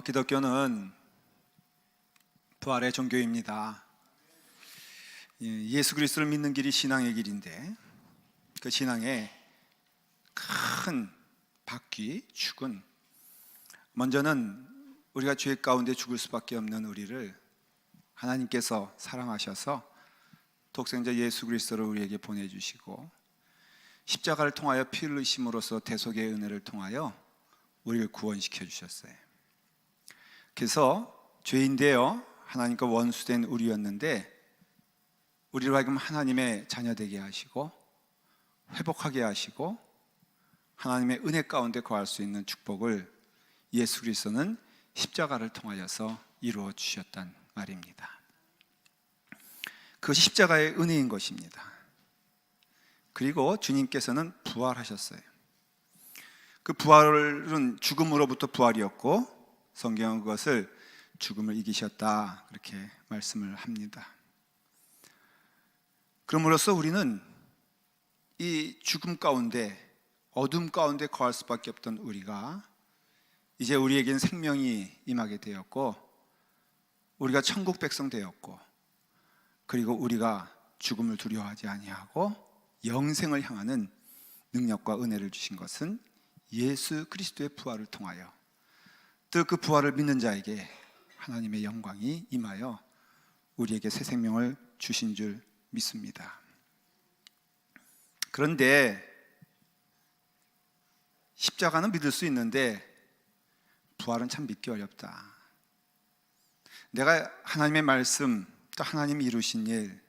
기독교는 부활의 종교입니다. 예수 그리스도를 믿는 길이 신앙의 길인데, 그 신앙의 큰 바퀴, 축은 먼저는 우리가 죄 가운데 죽을 수밖에 없는 우리를 하나님께서 사랑하셔서 독생자 예수 그리스도를 우리에게 보내주시고, 십자가를 통하여 피 흘리심으로써 대속의 은혜를 통하여 우리를 구원시켜 주셨어요. 그래서 죄인되어 하나님과 원수된 우리였는데, 우리로 하여금 하나님의 자녀되게 하시고 회복하게 하시고 하나님의 은혜 가운데 거할 수 있는 축복을 예수 그리스도는 십자가를 통하여서 이루어 주셨단 말입니다. 그것이 십자가의 은혜인 것입니다. 그리고 주님께서는 부활하셨어요. 그 부활은 죽음으로부터 부활이었고, 성경은 그것을 죽음을 이기셨다, 그렇게 말씀을 합니다. 그럼으로써 우리는 이 죽음 가운데, 어둠 가운데 거할 수밖에 없던 우리가 이제 우리에겐 생명이 임하게 되었고, 우리가 천국 백성 되었고, 그리고 우리가 죽음을 두려워하지 아니하고 영생을 향하는 능력과 은혜를 주신 것은 예수 그리스도의 부활을 통하여, 또 그 부활을 믿는 자에게 하나님의 영광이 임하여 우리에게 새 생명을 주신 줄 믿습니다. 그런데 십자가는 믿을 수 있는데 부활은 참 믿기 어렵다. 내가 하나님의 말씀, 또 하나님이 이루신 일,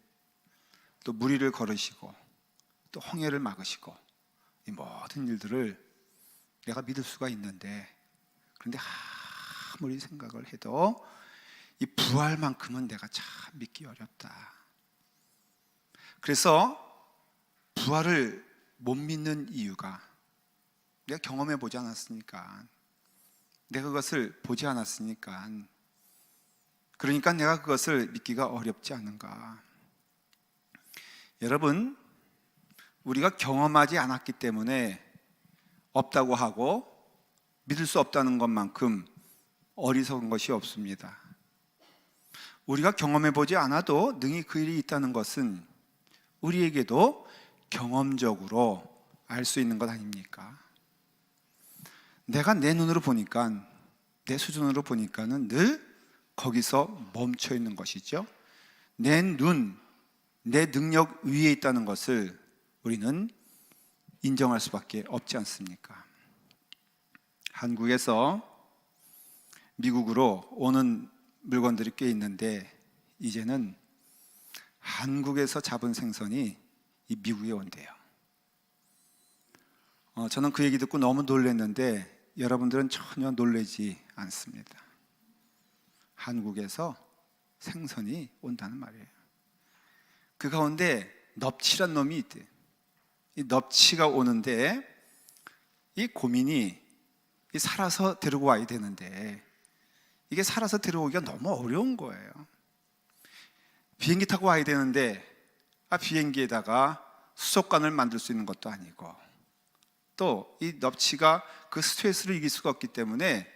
또 무리를 걸으시고 또 홍해를 막으시고 이 모든 일들을 내가 믿을 수가 있는데, 그런데 아무리 생각을 해도 이 부활만큼은 내가 참 믿기 어렵다. 그래서 부활을 못 믿는 이유가, 내가 경험해 보지 않았으니까, 내가 그것을 보지 않았으니까, 그러니까 내가 그것을 믿기가 어렵지 않은가. 여러분, 우리가 경험하지 않았기 때문에 없다고 하고 믿을 수 없다는 것만큼 어리석은 것이 없습니다. 우리가 경험해 보지 않아도 능히 그 일이 있다는 것은 우리에게도 경험적으로 알 수 있는 것 아닙니까? 내가 내 눈으로 보니까, 내 수준으로 보니까는 늘 거기서 멈춰 있는 것이죠. 내 눈, 내 능력 위에 있다는 것을 우리는 인정할 수밖에 없지 않습니까? 한국에서 미국으로 오는 물건들이 꽤 있는데, 이제는 한국에서 잡은 생선이 이 미국에 온대요. 저는 그 얘기 듣고 너무 놀랐는데 여러분들은 전혀 놀라지 않습니다. 한국에서 생선이 온다는 말이에요. 그 가운데 넙치란 놈이 있대요. 이 넙치가 오는데 이 고민이, 이 살아서 데리고 와야 되는데 이게 살아서 데려오기가 너무 어려운 거예요. 비행기 타고 와야 되는데 비행기에다가 수족관을 만들 수 있는 것도 아니고, 또 이 넙치가 그 스트레스를 이길 수가 없기 때문에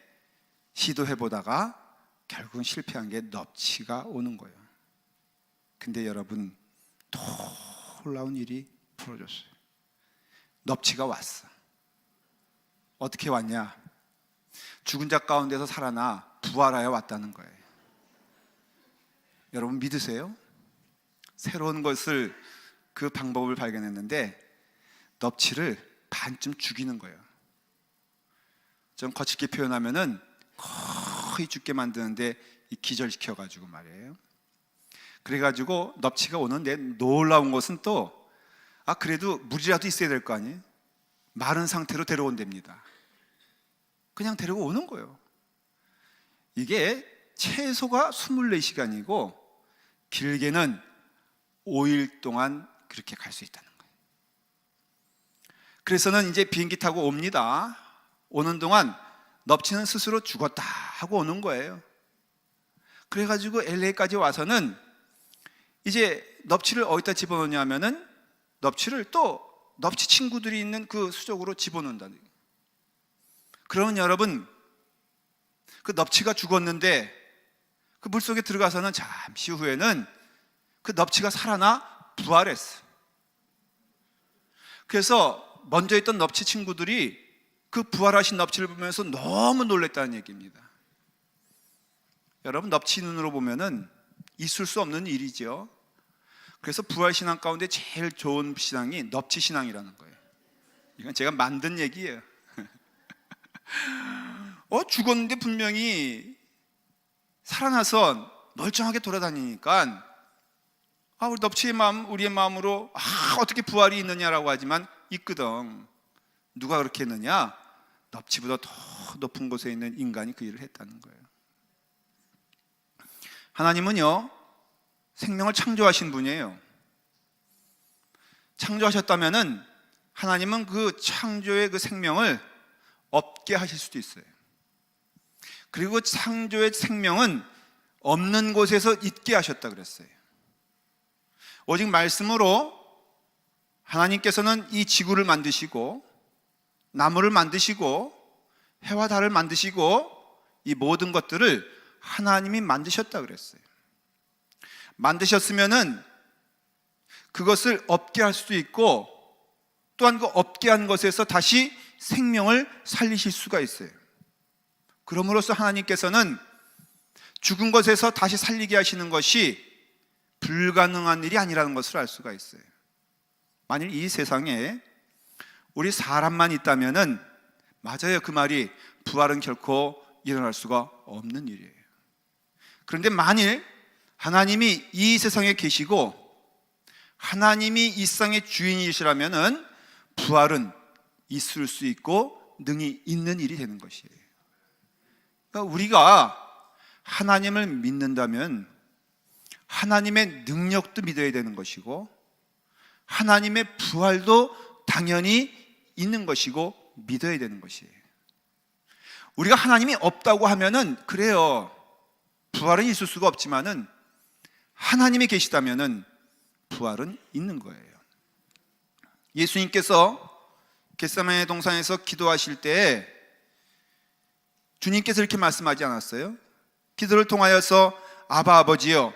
시도해보다가 결국은 실패한 게 넙치가 오는 거예요. 근데 여러분, 놀라운 일이 벌어졌어요. 넙치가 왔어. 어떻게 왔냐? 죽은 자 가운데서 살아나 부활하여 왔다는 거예요. 여러분 믿으세요? 새로운 것을, 그 방법을 발견했는데 넙치를 반쯤 죽이는 거예요. 좀 거칠게 표현하면은 거의 죽게 만드는데 기절시켜가지고 말이에요. 그래가지고 넙치가 오는데 놀라운 것은 또, 그래도 물이라도 있어야 될 거 아니에요? 마른 상태로 데려온답니다. 그냥 데리고 오는 거예요. 이게 최소가 24시간이고 길게는 5일 동안 그렇게 갈 수 있다는 거예요. 그래서는 이제 비행기 타고 옵니다. 오는 동안 넙치는 스스로 죽었다 하고 오는 거예요. 그래가지고 LA까지 와서는 이제 넙치를 어디다 집어넣냐면은 넙치를 또 넙치 친구들이 있는 그 수족으로 집어넣는다는 거예요. 그러면 여러분, 그 넙치가 죽었는데 그 물속에 들어가서는 잠시 후에는 그 넙치가 살아나 부활했어. 그래서 먼저 있던 넙치 친구들이 그 부활하신 넙치를 보면서 너무 놀랬다는 얘기입니다. 여러분, 넙치 눈으로 보면은 있을 수 없는 일이죠. 그래서 부활신앙 가운데 제일 좋은 신앙이 넙치 신앙이라는 거예요. 이건 제가 만든 얘기예요. 죽었는데 분명히 살아나서 멀쩡하게 돌아다니니까 우리 넙치의 마음, 우리의 마음으로 어떻게 부활이 있느냐라고 하지만 있거든. 누가 그렇게 했느냐? 넙치보다 더 높은 곳에 있는 인간이 그 일을 했다는 거예요. 하나님은요, 생명을 창조하신 분이에요. 창조하셨다면은 하나님은 그 창조의 그 생명을 없게 하실 수도 있어요. 그리고 창조의 생명은 없는 곳에서 있게 하셨다 그랬어요. 오직 말씀으로 하나님께서는 이 지구를 만드시고 나무를 만드시고 해와 달을 만드시고 이 모든 것들을 하나님이 만드셨다 그랬어요. 만드셨으면은 그것을 없게 할 수도 있고 또한 그 없게 한 것에서 다시 생명을 살리실 수가 있어요. 그럼으로써 하나님께서는 죽은 것에서 다시 살리게 하시는 것이 불가능한 일이 아니라는 것을 알 수가 있어요. 만일 이 세상에 우리 사람만 있다면은 맞아요, 그 말이 부활은 결코 일어날 수가 없는 일이에요. 그런데 만일 하나님이 이 세상에 계시고 하나님이 이 세상의 주인이시라면은 부활은 있을 수 있고 능히 있는 일이 되는 것이에요. 그러니까 우리가 하나님을 믿는다면 하나님의 능력도 믿어야 되는 것이고 하나님의 부활도 당연히 있는 것이고 믿어야 되는 것이에요. 우리가 하나님이 없다고 하면은 그래요, 부활은 있을 수가 없지만은 하나님이 계시다면은 부활은 있는 거예요. 예수님께서 겟세마네 동산에서 기도하실 때 주님께서 이렇게 말씀하지 않았어요? 기도를 통하여서 아바 아버지여,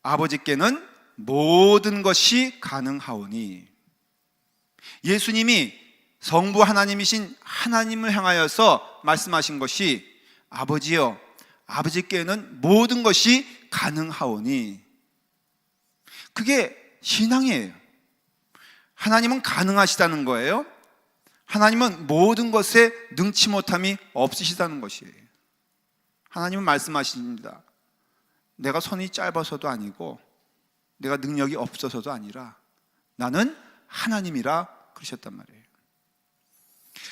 아버지께는 모든 것이 가능하오니. 예수님이 성부 하나님이신 하나님을 향하여서 말씀하신 것이 아버지여, 아버지께는 모든 것이 가능하오니. 그게 신앙이에요. 하나님은 가능하시다는 거예요. 하나님은 모든 것에 능치 못함이 없으시다는 것이에요. 하나님은 말씀하십니다. 내가 손이 짧아서도 아니고 내가 능력이 없어서도 아니라 나는 하나님이라 그러셨단 말이에요.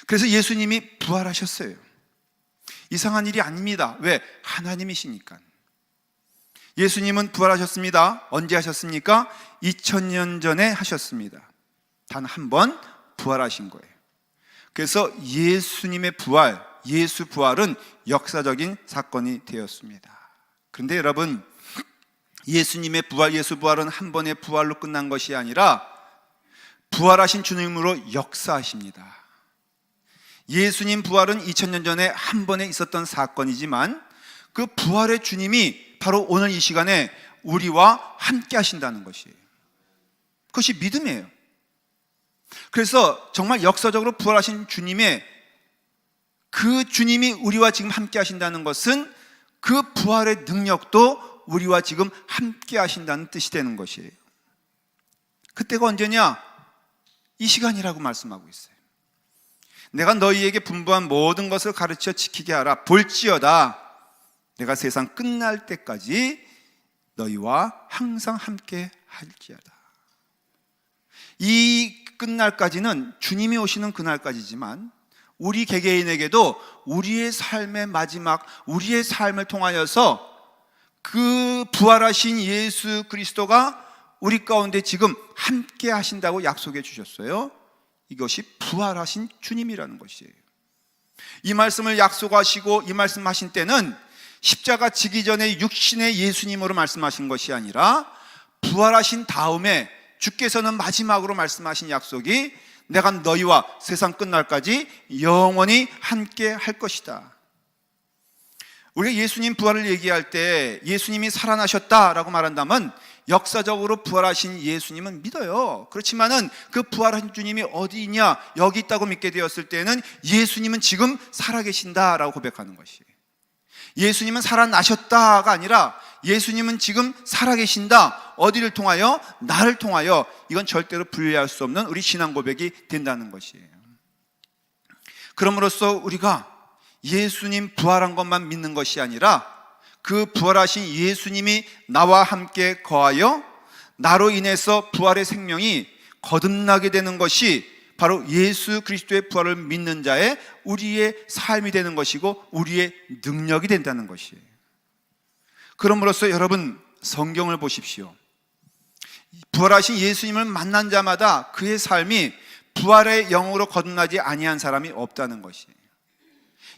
그래서 예수님이 부활하셨어요. 이상한 일이 아닙니다. 왜? 하나님이시니까. 예수님은 부활하셨습니다. 언제 하셨습니까? 2000년 전에 하셨습니다. 단 한 번 부활하신 거예요. 그래서 예수님의 부활, 예수 부활은 역사적인 사건이 되었습니다. 그런데 여러분, 예수님의 부활, 예수 부활은 한 번의 부활로 끝난 것이 아니라 부활하신 주님으로 역사하십니다. 예수님 부활은 2000년 전에 한 번에 있었던 사건이지만 그 부활의 주님이 바로 오늘 이 시간에 우리와 함께 하신다는 것이에요. 그것이 믿음이에요. 그래서 정말 역사적으로 부활하신 주님의 그 주님이 우리와 지금 함께 하신다는 것은 그 부활의 능력도 우리와 지금 함께 하신다는 뜻이 되는 것이에요. 그때가 언제냐? 이 시간이라고 말씀하고 있어요. 내가 너희에게 분부한 모든 것을 가르쳐 지키게 하라. 볼지어다 내가 세상 끝날 때까지 너희와 항상 함께 할지어다. 이 끝날까지는 주님이 오시는 그날까지지만 우리 개개인에게도 우리의 삶의 마지막, 우리의 삶을 통하여서 그 부활하신 예수 그리스도가 우리 가운데 지금 함께 하신다고 약속해 주셨어요. 이것이 부활하신 주님이라는 것이에요. 이 말씀을 약속하시고 이 말씀하신 때는 십자가 지기 전에 육신의 예수님으로 말씀하신 것이 아니라 부활하신 다음에 주께서는 마지막으로 말씀하신 약속이 내가 너희와 세상 끝날까지 영원히 함께 할 것이다. 우리가 예수님 부활을 얘기할 때 예수님이 살아나셨다라고 말한다면 역사적으로 부활하신 예수님은 믿어요. 그렇지만은 그 부활한 주님이 어디 있냐, 여기 있다고 믿게 되었을 때는 예수님은 지금 살아계신다라고 고백하는 것이에요. 예수님은 살아나셨다가 아니라 예수님은 지금 살아계신다. 어디를 통하여? 나를 통하여. 이건 절대로 분리할 수 없는 우리 신앙 고백이 된다는 것이에요. 그럼으로써 우리가 예수님 부활한 것만 믿는 것이 아니라 그 부활하신 예수님이 나와 함께 거하여 나로 인해서 부활의 생명이 거듭나게 되는 것이 바로 예수 그리스도의 부활을 믿는 자의 우리의 삶이 되는 것이고 우리의 능력이 된다는 것이에요. 그럼으로써 여러분 성경을 보십시오. 부활하신 예수님을 만난 자마다 그의 삶이 부활의 영으로 거듭나지 아니한 사람이 없다는 것이에요.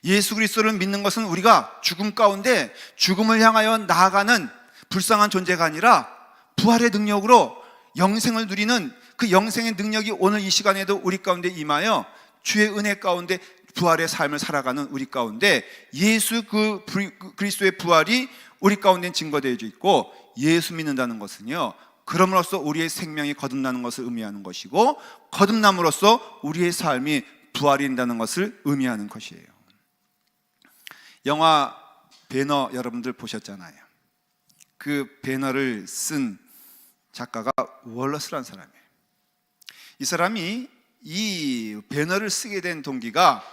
예수 그리스도를 믿는 것은 우리가 죽음 가운데 죽음을 향하여 나아가는 불쌍한 존재가 아니라 부활의 능력으로 영생을 누리는 그 영생의 능력이 오늘 이 시간에도 우리 가운데 임하여 주의 은혜 가운데 부활의 삶을 살아가는 우리 가운데 예수 그리스도의 부활이 우리 가운데 증거되어 있고, 예수 믿는다는 것은요 그럼으로써 우리의 생명이 거듭나는 것을 의미하는 것이고, 거듭남으로써 우리의 삶이 부활이 된다는 것을 의미하는 것이에요. 영화 배너 여러분들 보셨잖아요. 그 배너를 쓴 작가가 월러스라는 사람이에요. 이 사람이 이 배너를 쓰게 된 동기가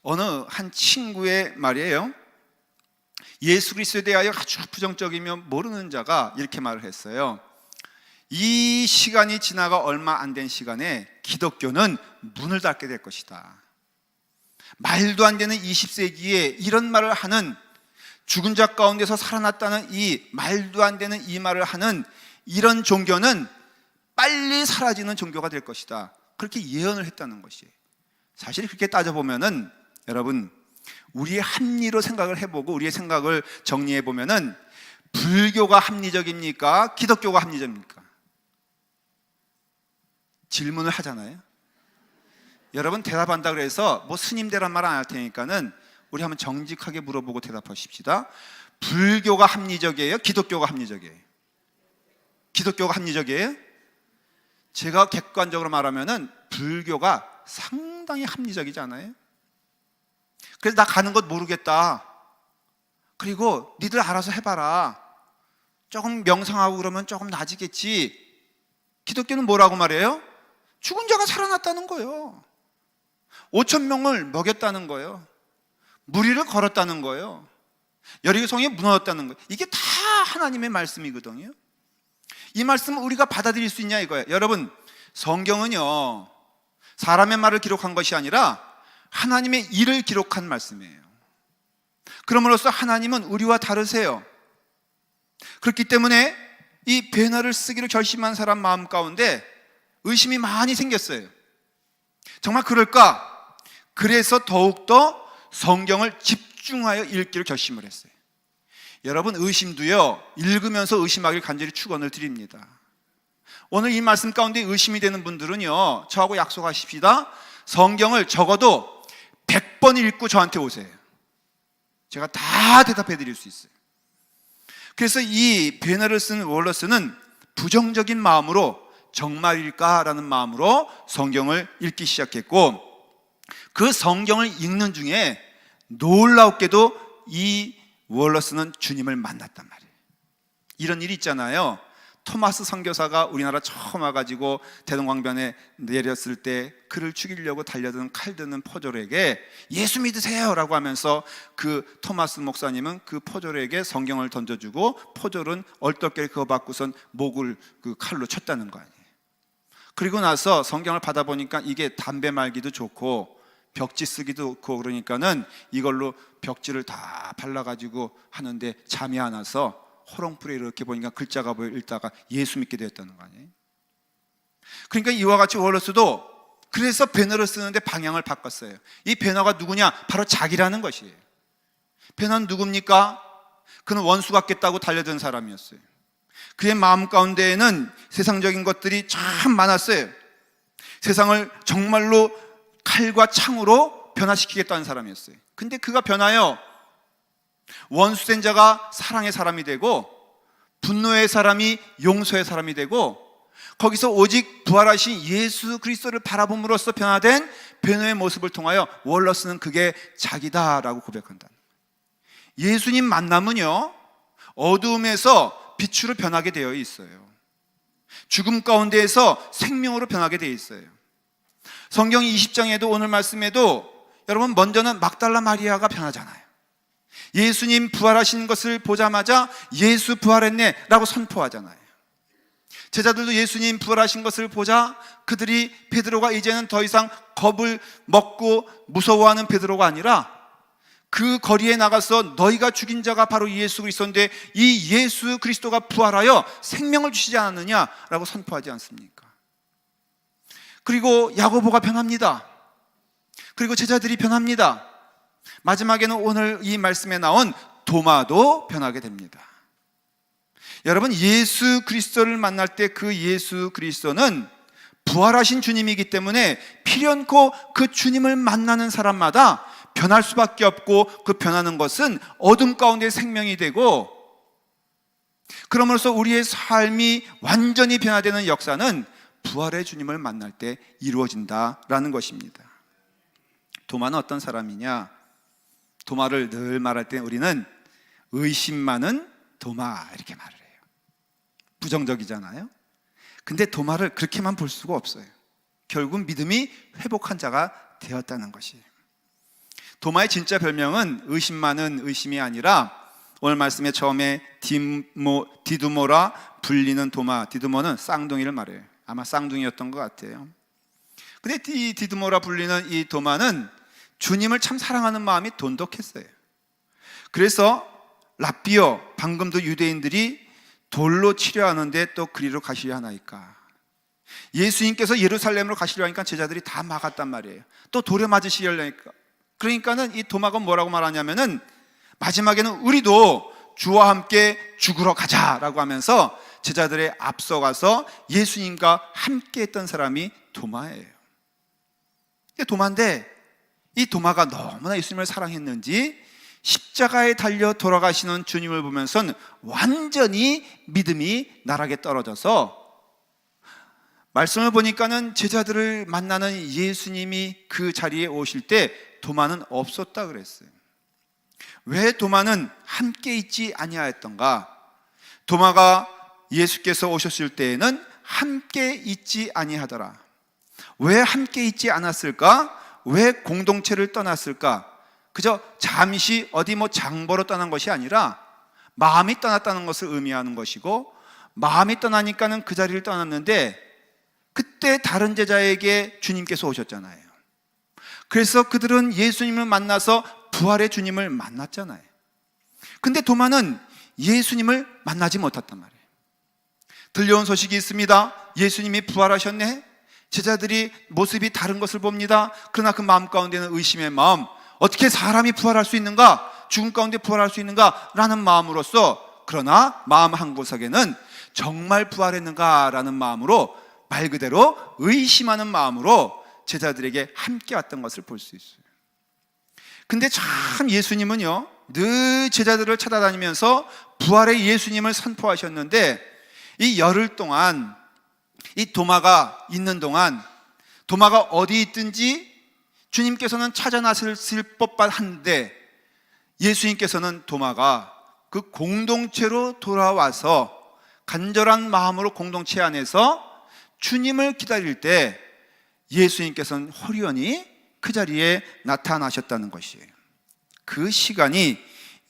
어느 한 친구의 말이에요. 예수 그리스도에 대하여 아주 부정적이며 모르는 자가 이렇게 말을 했어요. 이 시간이 지나가 얼마 안 된 시간에 기독교는 문을 닫게 될 것이다. 말도 안 되는 20세기에 이런 말을 하는, 죽은 자 가운데서 살아났다는 이 말도 안 되는 이 말을 하는 이런 종교는 빨리 사라지는 종교가 될 것이다. 그렇게 예언을 했다는 것이에요. 사실 그렇게 따져보면은 여러분 우리의 합리로 생각을 해보고 우리의 생각을 정리해보면은 불교가 합리적입니까? 기독교가 합리적입니까? 질문을 하잖아요. 여러분 대답한다 그래서 뭐 스님 되란 말 안 할 테니까는 우리 한번 정직하게 물어보고 대답하십시다. 불교가 합리적이에요? 기독교가 합리적이에요? 기독교가 합리적이에요? 제가 객관적으로 말하면은 불교가 상당히 합리적이지 않아요? 그래서 나 가는 것 모르겠다. 그리고 니들 알아서 해봐라. 조금 명상하고 그러면 조금 나아지겠지. 기독교는 뭐라고 말해요? 죽은 자가 살아났다는 거예요. 5,000명을 먹였다는 거예요. 무리를 걸었다는 거예요. 여리고성이 무너졌다는 거예요. 이게 다 하나님의 말씀이거든요. 이 말씀을 우리가 받아들일 수 있냐 이거예요. 여러분 성경은요 사람의 말을 기록한 것이 아니라 하나님의 일을 기록한 말씀이에요. 그럼으로써 하나님은 우리와 다르세요. 그렇기 때문에 이 배너를 쓰기로 결심한 사람 마음 가운데 의심이 많이 생겼어요. 정말 그럴까? 그래서 더욱더 성경을 집중하여 읽기로 결심을 했어요. 여러분 의심도요 읽으면서 의심하길 간절히 축원을 드립니다. 오늘 이 말씀 가운데 의심이 되는 분들은요 저하고 약속하십시다. 성경을 적어도 100번 읽고 저한테 오세요. 제가 다 대답해 드릴 수 있어요. 그래서 이 배너를 쓴 월러스는 부정적인 마음으로 정말일까라는 마음으로 성경을 읽기 시작했고, 그 성경을 읽는 중에 놀랍게도 이 월러스는 주님을 만났단 말이에요. 이런 일이 있잖아요. 토마스 선교사가 우리나라 처음 와가지고 대동강변에 내렸을 때 그를 죽이려고 달려든 칼 드는 포졸에게 예수 믿으세요 라고 하면서 그 토마스 목사님은 그 포졸에게 성경을 던져주고 포졸은 얼떨결에 그거 받고선 목을 그 칼로 쳤다는 거 아니에요. 그리고 나서 성경을 받아보니까 이게 담배 말기도 좋고 벽지 쓰기도 좋고 그러니까는 이걸로 벽지를 다 발라가지고 하는데 잠이 안 와서 호롱불에 이렇게 보니까 글자가 보여 읽다가 예수 믿게 되었다는 거 아니에요? 그러니까 이와 같이 월러스도 그래서 배너를 쓰는데 방향을 바꿨어요. 이 배너가 누구냐? 바로 자기라는 것이에요. 배너는 누굽니까? 그는 원수 같겠다고 달려든 사람이었어요. 그의 마음 가운데에는 세상적인 것들이 참 많았어요. 세상을 정말로 칼과 창으로 변화시키겠다는 사람이었어요. 근데 그가 변하여 원수된 자가 사랑의 사람이 되고 분노의 사람이 용서의 사람이 되고 거기서 오직 부활하신 예수 그리스도를 바라봄으로써 변화된 변호의 모습을 통하여 월러스는 그게 자기다라고 고백한다. 예수님 만남은요, 어두움에서 빛으로 변하게 되어 있어요. 죽음 가운데에서 생명으로 변하게 되어 있어요. 성경 20장에도 오늘 말씀에도 여러분 먼저는 막달라 마리아가 변하잖아요. 예수님 부활하신 것을 보자마자 예수 부활했네 라고 선포하잖아요. 제자들도 예수님 부활하신 것을 보자 그들이 베드로가 이제는 더 이상 겁을 먹고 무서워하는 베드로가 아니라 그 거리에 나가서 너희가 죽인 자가 바로 예수 그리스도인데 이 예수 그리스도가 부활하여 생명을 주시지 않았느냐라고 선포하지 않습니까? 그리고 야고보가 변합니다. 그리고 제자들이 변합니다. 마지막에는 오늘 이 말씀에 나온 도마도 변하게 됩니다. 여러분, 예수 그리스도를 만날 때 그 예수 그리스도는 부활하신 주님이기 때문에 필연코 그 주님을 만나는 사람마다 변할 수밖에 없고 그 변하는 것은 어둠 가운데 생명이 되고 그러므로써 우리의 삶이 완전히 변화되는 역사는 부활의 주님을 만날 때 이루어진다라는 것입니다. 도마는 어떤 사람이냐? 도마를 늘 말할 때 우리는 의심 많은 도마 이렇게 말을 해요. 부정적이잖아요. 근데 도마를 그렇게만 볼 수가 없어요. 결국 믿음이 회복한 자가 되었다는 것이에요. 도마의 진짜 별명은 의심 많은 의심이 아니라 오늘 말씀에 처음에 디두모라 불리는 도마, 디두모는 쌍둥이를 말해요. 아마 쌍둥이였던 것 같아요. 근데 이 디두모라 불리는 이 도마는 주님을 참 사랑하는 마음이 돈독했어요. 그래서 랍비어, 방금도 유대인들이 돌로 치려 하는데 또 그리로 가시려 하나이까? 예수님께서 예루살렘으로 가시려 하니까 제자들이 다 막았단 말이에요. 또 돌에 맞으시려 하니까. 그러니까는 이 도마가 뭐라고 말하냐면은 마지막에는 우리도 주와 함께 죽으러 가자라고 하면서 제자들의 앞서가서 예수님과 함께 했던 사람이 도마예요. 이게 도마인데 이 도마가 너무나 예수님을 사랑했는지 십자가에 달려 돌아가시는 주님을 보면서는 완전히 믿음이 나락에 떨어져서 말씀을 보니까는 제자들을 만나는 예수님이 그 자리에 오실 때 도마는 없었다 그랬어요. 왜 도마는 함께 있지 아니하였던가? 도마가 예수께서 오셨을 때에는 함께 있지 아니하더라. 왜 함께 있지 않았을까? 왜 공동체를 떠났을까? 그저 잠시 어디 장보러 떠난 것이 아니라 마음이 떠났다는 것을 의미하는 것이고, 마음이 떠나니까는 그 자리를 떠났는데 그때 다른 제자에게 주님께서 오셨잖아요. 그래서 그들은 예수님을 만나서 부활의 주님을 만났잖아요. 근데 도마는 예수님을 만나지 못했단 말이에요. 들려온 소식이 있습니다. 예수님이 부활하셨네. 제자들이 모습이 다른 것을 봅니다. 그러나 그 마음 가운데는 의심의 마음, 어떻게 사람이 부활할 수 있는가? 죽음 가운데 부활할 수 있는가? 라는 마음으로써, 그러나 마음 한 구석에는 정말 부활했는가? 라는 마음으로, 말 그대로 의심하는 마음으로 제자들에게 함께 왔던 것을 볼 수 있어요. 근데 참 예수님은요, 늘 제자들을 찾아다니면서 부활의 예수님을 선포하셨는데 이 열흘 동안, 이 도마가 있는 동안, 도마가 어디 있든지 주님께서는 찾아 나섰을 법만 한데 예수님께서는 도마가 그 공동체로 돌아와서 간절한 마음으로 공동체 안에서 주님을 기다릴 때 예수님께서는 홀연히 그 자리에 나타나셨다는 것이에요. 그 시간이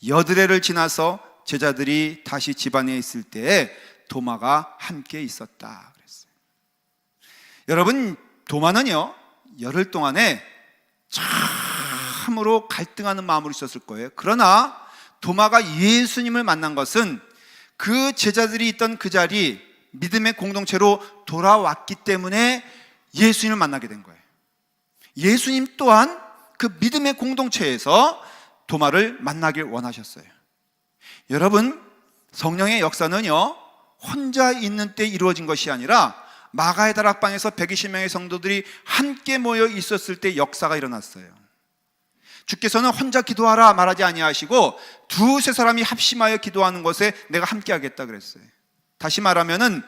여드레를 지나서 제자들이 다시 집안에 있을 때에 도마가 함께 있었다 그랬어요. 여러분, 도마는요, 열흘 동안에 참으로 갈등하는 마음으로 있었을 거예요. 그러나 도마가 예수님을 만난 것은 그 제자들이 있던 그 자리, 믿음의 공동체로 돌아왔기 때문에 예수님을 만나게 된 거예요. 예수님 또한 그 믿음의 공동체에서 도마를 만나길 원하셨어요. 여러분, 성령의 역사는요, 혼자 있는 때 이루어진 것이 아니라 마가의 다락방에서 120명의 성도들이 함께 모여 있었을 때 역사가 일어났어요. 주께서는 혼자 기도하라 말하지 아니하시고 두세 사람이 합심하여 기도하는 것에 내가 함께 하겠다 그랬어요. 다시 말하면은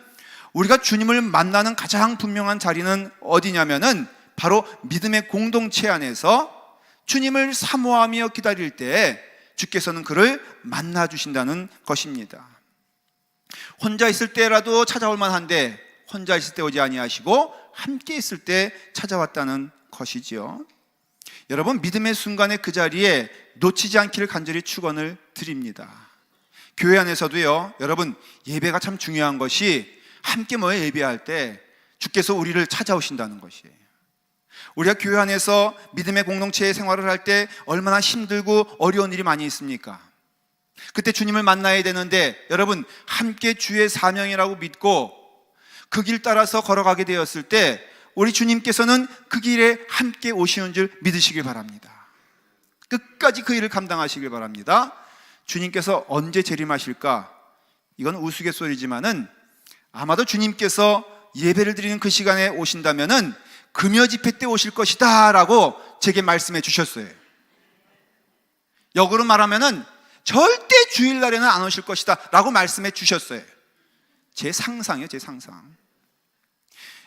우리가 주님을 만나는 가장 분명한 자리는 어디냐면은 바로 믿음의 공동체 안에서 주님을 사모하며 기다릴 때 주께서는 그를 만나 주신다는 것입니다. 혼자 있을 때라도 찾아올 만한데 혼자 있을 때 오지 아니하시고 함께 있을 때 찾아왔다는 것이지요. 여러분, 믿음의 순간에 그 자리에 놓치지 않기를 간절히 축원을 드립니다. 교회 안에서도요, 여러분, 예배가 참 중요한 것이 함께 모여 예배할 때 주께서 우리를 찾아오신다는 것이에요. 우리가 교회 안에서 믿음의 공동체의 생활을 할 때 얼마나 힘들고 어려운 일이 많이 있습니까? 그때 주님을 만나야 되는데 여러분, 함께 주의 사명이라고 믿고 그 길 따라서 걸어가게 되었을 때 우리 주님께서는 그 길에 함께 오시는 줄 믿으시길 바랍니다. 끝까지 그 일을 감당하시길 바랍니다. 주님께서 언제 재림하실까? 이건 우스갯소리지만은 아마도 주님께서 예배를 드리는 그 시간에 오신다면은 금요 집회 때 오실 것이다 라고 제게 말씀해 주셨어요. 역으로 말하면은 절대 주일날에는 안 오실 것이다 라고 말씀해 주셨어요. 제 상상이에요, 제 상상.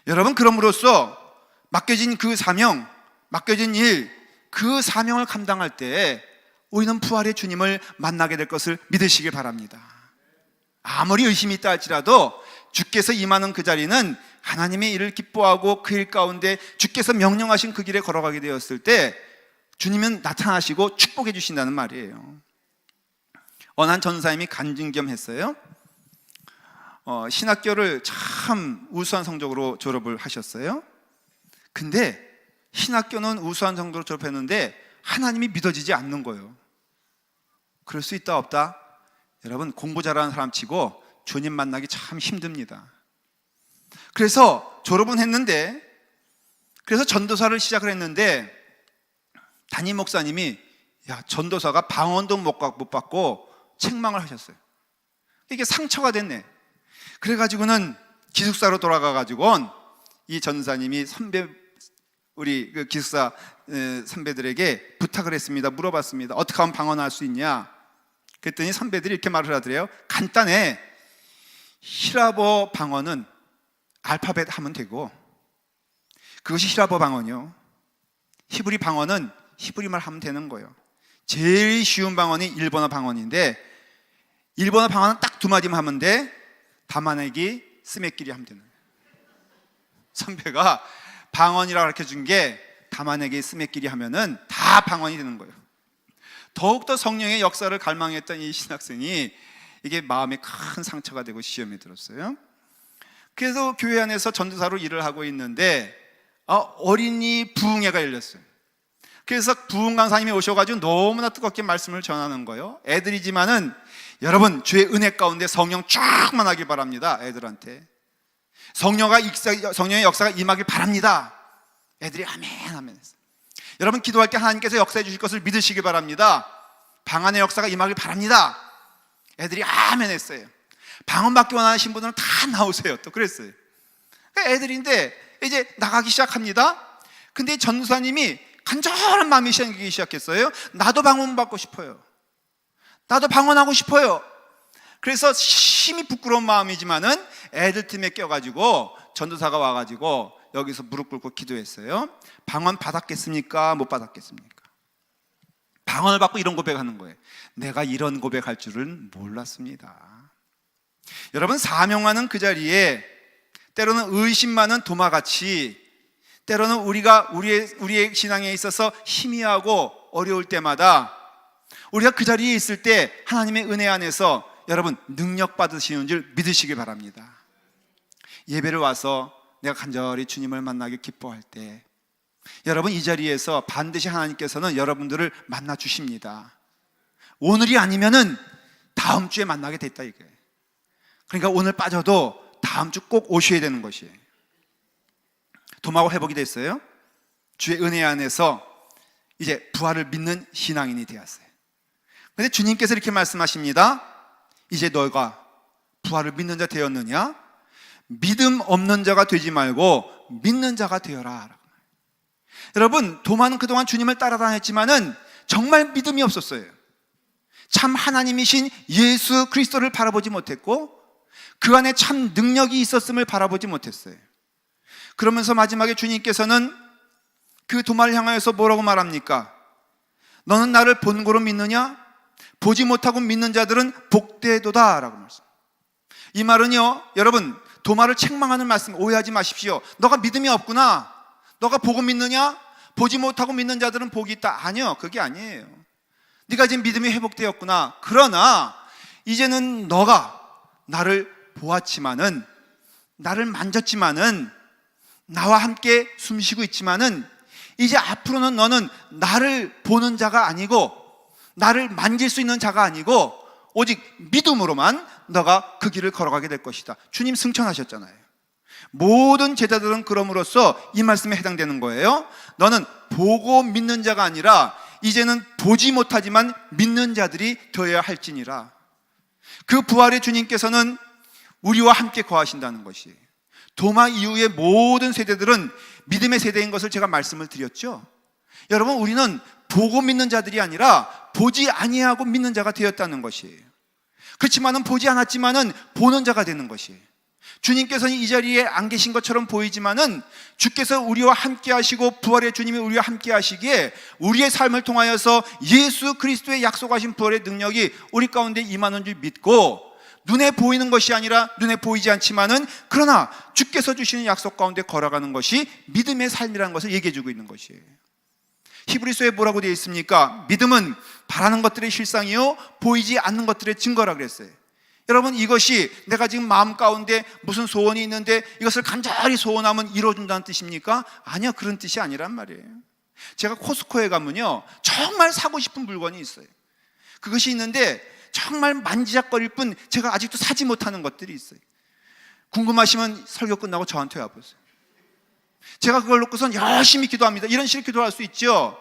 여러분, 그럼으로써 맡겨진 그 사명, 맡겨진 일, 그 사명을 감당할 때 우리는 부활의 주님을 만나게 될 것을 믿으시길 바랍니다. 아무리 의심이 있다 할지라도 주께서 임하는 그 자리는 하나님의 일을 기뻐하고 그 일 가운데 주께서 명령하신 그 길에 걸어가게 되었을 때 주님은 나타나시고 축복해 주신다는 말이에요. 어느 한 전사님이 간증겸했어요. 신학교를 참 우수한 성적으로 졸업을 하셨어요. 근데 신학교는 우수한 정도로 졸업했는데 하나님이 믿어지지 않는 거예요. 그럴 수 있다 없다? 여러분, 공부 잘하는 사람 치고 주님 만나기 참 힘듭니다. 그래서 졸업은 했는데, 그래서 전도사를 시작을 했는데 담임 목사님이 전도사가 방언도 못 받고 책망을 하셨어요. 이게 상처가 됐네. 그래가지고는 기숙사로 돌아가가지고 이 전사님이 우리 그 기숙사 선배들에게 부탁을 했습니다. 물어봤습니다. 어떻게 하면 방언할 수 있냐? 그랬더니 선배들이 이렇게 말을 하더래요. 간단해. 히라보 방언은 알파벳 하면 되고, 그것이 히라보 방언이요. 히브리 방언은 히브리말 하면 되는 거예요. 제일 쉬운 방언이 일본어 방언인데, 일본어 방언은 딱 두 마디만 하면 돼. 담아내기, 스매끼리 하면 되는 거예요. 선배가 방언이라고 가르쳐 준 게 담아내기, 스매끼리 하면은 다 방언이 되는 거예요. 더욱더 성령의 역사를 갈망했던 이 신학생이 이게 마음에 큰 상처가 되고 시험에 들었어요. 그래서 교회 안에서 전도사로 일을 하고 있는데 어린이 부흥회가 열렸어요. 그래서 부흥 강사님이 오셔가지고 너무나 뜨겁게 말씀을 전하는 거예요. 애들이지만은 여러분, 주의 은혜 가운데 성령 쫙 만나길 바랍니다. 애들한테 성령의 역사가 임하길 바랍니다. 애들이 아멘 아멘 했어요. 여러분, 기도할 때 하나님께서 역사해 주실 것을 믿으시길 바랍니다. 방언의 역사가 임하길 바랍니다. 애들이 아멘 했어요. 방언 받기 원하시는 분들은 다 나오세요. 또 그랬어요. 애들인데 이제 나가기 시작합니다. 근데 전도사님이 간절한 마음이 생기기 시작했어요. 나도 방언 받고 싶어요. 나도 방언하고 싶어요. 그래서 심히 부끄러운 마음이지만은 애들 팀에 껴가지고 전도사가 와가지고 여기서 무릎 꿇고 기도했어요. 방언 받았겠습니까? 못 받았겠습니까? 방언을 받고 이런 고백하는 거예요. 내가 이런 고백할 줄은 몰랐습니다. 여러분, 사명하는 그 자리에 때로는 의심 많은 도마같이, 때로는 우리가 우리의 신앙에 있어서 희미하고 어려울 때마다 우리가 그 자리에 있을 때 하나님의 은혜 안에서 여러분 능력 받으시는 줄 믿으시기 바랍니다. 예배를 와서 내가 간절히 주님을 만나기 기뻐할 때 여러분, 이 자리에서 반드시 하나님께서는 여러분들을 만나 주십니다. 오늘이 아니면은 다음 주에 만나게 됐다 이거예요. 그러니까 오늘 빠져도 다음 주 꼭 오셔야 되는 것이에요. 도마고 회복이 됐어요. 주의 은혜 안에서 이제 부활을 믿는 신앙인이 되었어요. 그런데 주님께서 이렇게 말씀하십니다. 이제 너가 부활을 믿는 자 되었느냐? 믿음 없는 자가 되지 말고 믿는 자가 되어라. 여러분, 도마는 그동안 주님을 따라다녔지만은 정말 믿음이 없었어요. 참 하나님이신 예수 그리스도를 바라보지 못했고 그 안에 참 능력이 있었음을 바라보지 못했어요. 그러면서 마지막에 주님께서는 그 도마를 향하여서 뭐라고 말합니까? 너는 나를 본고로 믿느냐? 보지 못하고 믿는 자들은 복되도다 라고 말씀합니다. 이 말은요, 여러분, 도마를 책망하는 말씀, 오해하지 마십시오. 너가 믿음이 없구나. 너가 보고 믿느냐? 보지 못하고 믿는 자들은 복이 있다. 아니요, 그게 아니에요. 네가 지금 믿음이 회복되었구나. 그러나 이제는 너가 나를 보았지만은, 나를 만졌지만은, 나와 함께 숨쉬고 있지만은, 이제 앞으로는 너는 나를 보는 자가 아니고 나를 만질 수 있는 자가 아니고 오직 믿음으로만 너가 그 길을 걸어가게 될 것이다. 주님 승천하셨잖아요. 모든 제자들은 그럼으로써 이 말씀에 해당되는 거예요. 너는 보고 믿는 자가 아니라 이제는 보지 못하지만 믿는 자들이 되어야 할지니라. 그 부활의 주님께서는 우리와 함께 거하신다는 것이에요. 도마 이후의 모든 세대들은 믿음의 세대인 것을 제가 말씀을 드렸죠. 여러분, 우리는 보고 믿는 자들이 아니라 보지 아니하고 믿는 자가 되었다는 것이에요. 그렇지만은 보지 않았지만은 보는 자가 되는 것이에요. 주님께서는 이 자리에 안 계신 것처럼 보이지만은 주께서 우리와 함께 하시고 부활의 주님이 우리와 함께 하시기에 우리의 삶을 통하여서 예수 그리스도의 약속하신 부활의 능력이 우리 가운데 임하는 줄 믿고 눈에 보이는 것이 아니라 눈에 보이지 않지만은 그러나 주께서 주시는 약속 가운데 걸어가는 것이 믿음의 삶이라는 것을 얘기해 주고 있는 것이에요. 히브리서에 뭐라고 되어 있습니까? 믿음은 바라는 것들의 실상이요 보이지 않는 것들의 증거라 그랬어요. 여러분, 이것이 내가 지금 마음 가운데 무슨 소원이 있는데 이것을 간절히 소원하면 이루어준다는 뜻입니까? 아니요, 그런 뜻이 아니란 말이에요. 제가 코스코에 가면요 정말 사고 싶은 물건이 있어요. 그것이 있는데 정말 만지작거릴 뿐 제가 아직도 사지 못하는 것들이 있어요. 궁금하시면 설교 끝나고 저한테 와보세요. 제가 그걸 놓고선 열심히 기도합니다. 이런 식으로 기도할 수 있죠.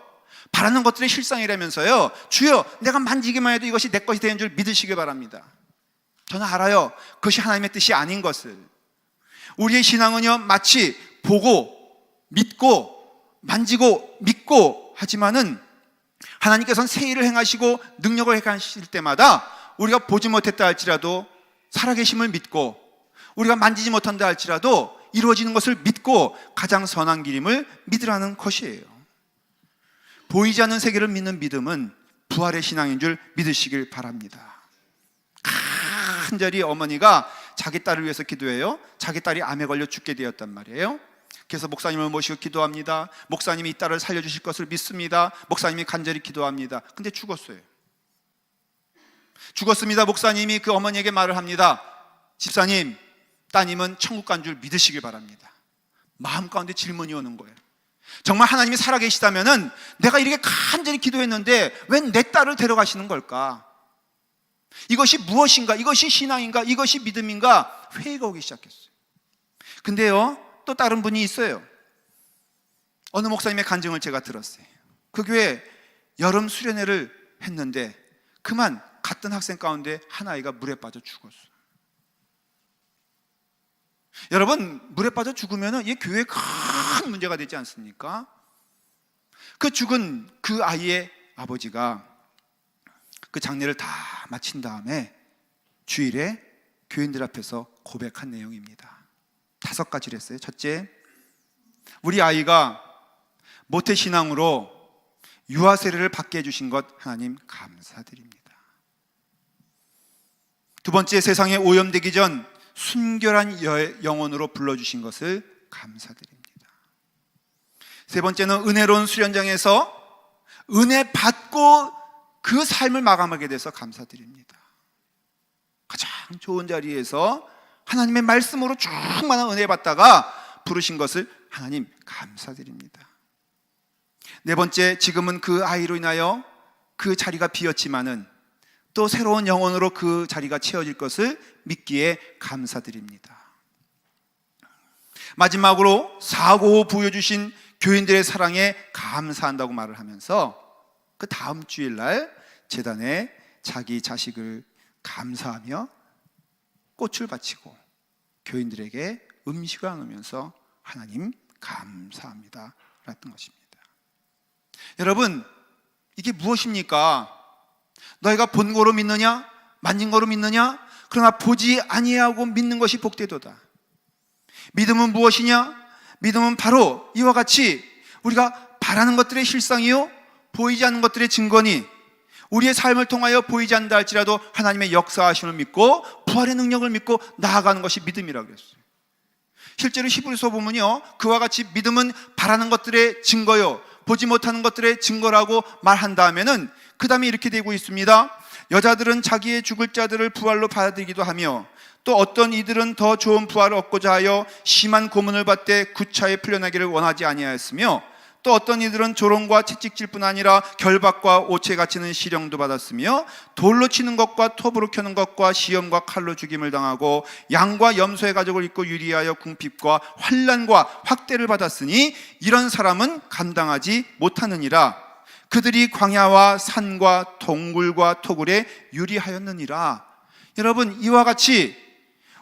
바라는 것들의 실상이라면서요, 주여 내가 만지기만 해도 이것이 내 것이 되는 줄 믿으시기 바랍니다. 저는 알아요, 그것이 하나님의 뜻이 아닌 것을. 우리의 신앙은요 마치 보고 믿고 만지고 믿고 하지만은 하나님께서는 새 일을 행하시고 능력을 행하실 때마다 우리가 보지 못했다 할지라도 살아계심을 믿고 우리가 만지지 못한다 할지라도 이루어지는 것을 믿고 가장 선한 길임을 믿으라는 것이에요. 보이지 않는 세계를 믿는 믿음은 부활의 신앙인 줄 믿으시길 바랍니다. 간절히 어머니가 자기 딸을 위해서 기도해요. 자기 딸이 암에 걸려 죽게 되었단 말이에요. 그래서 목사님을 모시고 기도합니다. 목사님이 이 딸을 살려주실 것을 믿습니다. 목사님이 간절히 기도합니다. 근데 죽었어요. 죽었습니다. 목사님이 그 어머니에게 말을 합니다. 집사님, 따님은 천국 간 줄 믿으시길 바랍니다. 마음 가운데 질문이 오는 거예요. 정말 하나님이 살아계시다면은 내가 이렇게 간절히 기도했는데 왜 내 딸을 데려가시는 걸까? 이것이 무엇인가? 이것이 신앙인가? 이것이 믿음인가? 회의가 오기 시작했어요. 근데요 또 다른 분이 있어요. 어느 목사님의 간증을 제가 들었어요. 그 교회 여름 수련회를 했는데 그만 갔던 학생 가운데 한 아이가 물에 빠져 죽었어요. 여러분, 물에 빠져 죽으면 이 교회에 큰 문제가 되지 않습니까? 그 죽은 그 아이의 아버지가 그 장례를 다 마친 다음에 주일에 교인들 앞에서 고백한 내용입니다. 5가지를 했어요. 첫째, 우리 아이가 모태신앙으로 유아 세례를 받게 해주신 것 하나님 감사드립니다. 두 번째, 세상에 오염되기 전 순결한 영혼으로 불러주신 것을 감사드립니다. 세 번째는 은혜로운 수련장에서 은혜 받고 그 삶을 마감하게 돼서 감사드립니다. 가장 좋은 자리에서 하나님의 말씀으로 충만한 은혜 받다가 부르신 것을 하나님 감사드립니다. 네 번째, 지금은 그 아이로 인하여 그 자리가 비었지만은 또 새로운 영혼으로 그 자리가 채워질 것을 믿기에 감사드립니다. 마지막으로 사고 부여주신 교인들의 사랑에 감사한다고 말을 하면서 그 다음 주일날 제단에 자기 자식을 감사하며 꽃을 바치고 교인들에게 음식을 나누면서 하나님 감사합니다 라는 것입니다. 여러분, 이게 무엇입니까? 너희가 본 거로 믿느냐? 만진 거로 믿느냐? 그러나 보지 아니하고 믿는 것이 복되도다. 믿음은 무엇이냐? 믿음은 바로 이와 같이 우리가 바라는 것들의 실상이요 보이지 않는 것들의 증거니 우리의 삶을 통하여 보이지 않는다 할지라도 하나님의 역사하심을 믿고 부활의 능력을 믿고 나아가는 것이 믿음이라고 그랬어요. 실제로 히브리서 보면요, 그와 같이 믿음은 바라는 것들의 증거요 보지 못하는 것들의 증거라고 말한다 하면은 그 다음에 이렇게 되고 있습니다. 여자들은 자기의 죽을 자들을 부활로 받아들이기도 하며 또 어떤 이들은 더 좋은 부활을 얻고자 하여 심한 고문을 받되 구차에 풀려나기를 원하지 아니하였으며 또 어떤 이들은 조롱과 채찍질뿐 아니라 결박과 오체에 갇히는 시령도 받았으며 돌로 치는 것과 톱으로 켜는 것과 시험과 칼로 죽임을 당하고 양과 염소의 가죽을 입고 유리하여 궁핍과 환난과 학대를 받았으니 이런 사람은 감당하지 못하느니라. 그들이 광야와 산과 동굴과 토굴에 유리하였느니라. 여러분, 이와 같이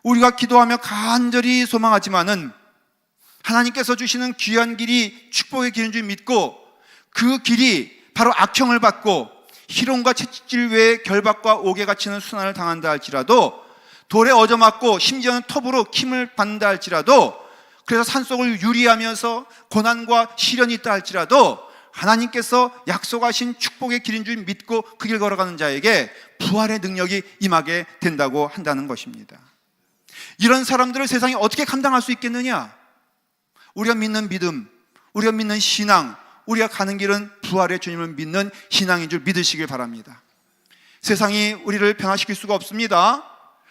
우리가 기도하며 간절히 소망하지만은 하나님께서 주시는 귀한 길이 축복의 길인 줄 믿고 그 길이 바로 악형을 받고 희롱과 채찍질 외에 결박과 옥에 갇히는 순환을 당한다 할지라도 돌에 얻어맞고 심지어는 톱으로 킴을 받는다 할지라도 그래서 산속을 유리하면서 고난과 시련이 있다 할지라도 하나님께서 약속하신 축복의 길인 줄 믿고 그 길 걸어가는 자에게 부활의 능력이 임하게 된다고 한다는 것입니다. 이런 사람들을 세상이 어떻게 감당할 수 있겠느냐? 우리가 믿는 믿음, 우리가 믿는 신앙, 우리가 가는 길은 부활의 주님을 믿는 신앙인 줄 믿으시길 바랍니다. 세상이 우리를 변화시킬 수가 없습니다.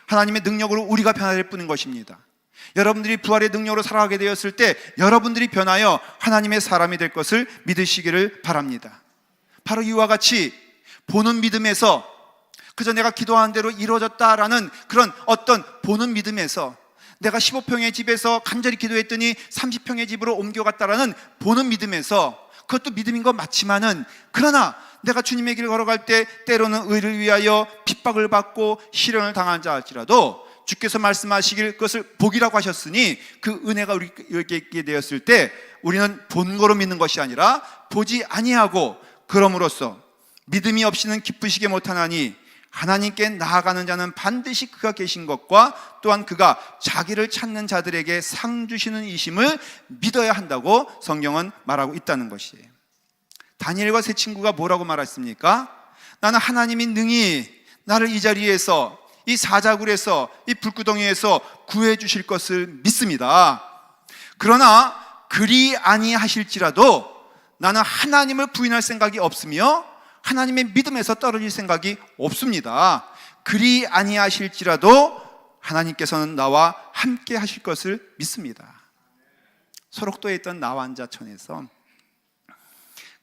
하나님의 능력으로 우리가 변화될 뿐인 것입니다. 여러분들이 부활의 능력으로 살아가게 되었을 때 여러분들이 변하여 하나님의 사람이 될 것을 믿으시기를 바랍니다. 바로 이와 같이 보는 믿음에서 그저 내가 기도하는 대로 이루어졌다라는 그런 어떤 보는 믿음에서 내가 15평의 집에서 간절히 기도했더니 30평의 집으로 옮겨갔다라는 보는 믿음에서 그것도 믿음인 것 맞지만은 그러나 내가 주님의 길을 걸어갈 때 때로는 의를 위하여 핍박을 받고 시련을 당한 자 할지라도 주께서 말씀하시길 그것을 복이라고 하셨으니 그 은혜가 우리에게 있게 되었을 때 우리는 본 거로 믿는 것이 아니라 보지 아니하고 그럼으로써 믿음이 없이는 기쁘시게 못하나니 하나님께 나아가는 자는 반드시 그가 계신 것과 또한 그가 자기를 찾는 자들에게 상 주시는 이심을 믿어야 한다고 성경은 말하고 있다는 것이에요. 다니엘과 세 친구가 뭐라고 말했습니까? 나는 하나님이 능히 나를 이 자리에서 이 사자굴에서 이 불구덩이에서 구해 주실 것을 믿습니다. 그러나 그리 아니하실지라도 나는 하나님을 부인할 생각이 없으며 하나님의 믿음에서 떨어질 생각이 없습니다. 그리 아니하실지라도 하나님께서는 나와 함께 하실 것을 믿습니다. 소록도에 있던 나완자촌에서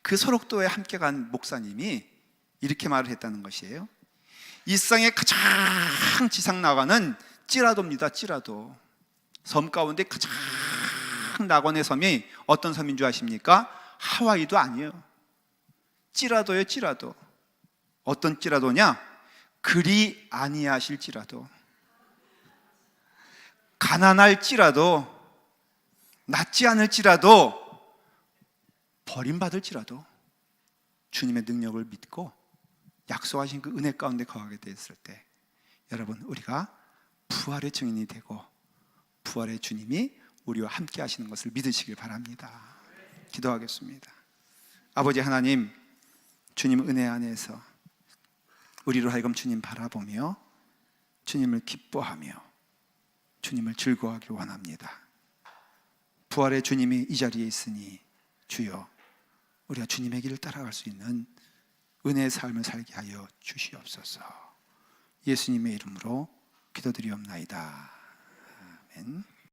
그 소록도에 함께 간 목사님이 이렇게 말을 했다는 것이에요. 이 세상에 가장 지상 나가는 찌라도입니다. 찌라도. 섬 가운데 가장 낙원의 섬이 어떤 섬인 줄 아십니까? 하와이도 아니에요. 찌라도요, 찌라도. 어떤 찌라도냐? 그리 아니하실지라도, 가난할지라도, 낫지 않을지라도, 버림받을지라도 주님의 능력을 믿고 약속하신 그 은혜 가운데 거하게 됐을 때 여러분, 우리가 부활의 증인이 되고 부활의 주님이 우리와 함께 하시는 것을 믿으시길 바랍니다. 기도하겠습니다. 아버지 하나님, 주님 은혜 안에서 우리로 하여금 주님 바라보며 주님을 기뻐하며 주님을 즐거워하길 원합니다. 부활의 주님이 이 자리에 있으니 주여, 우리가 주님의 길을 따라갈 수 있는 은혜의 삶을 살게 하여 주시옵소서. 예수님의 이름으로 기도드리옵나이다. 아멘.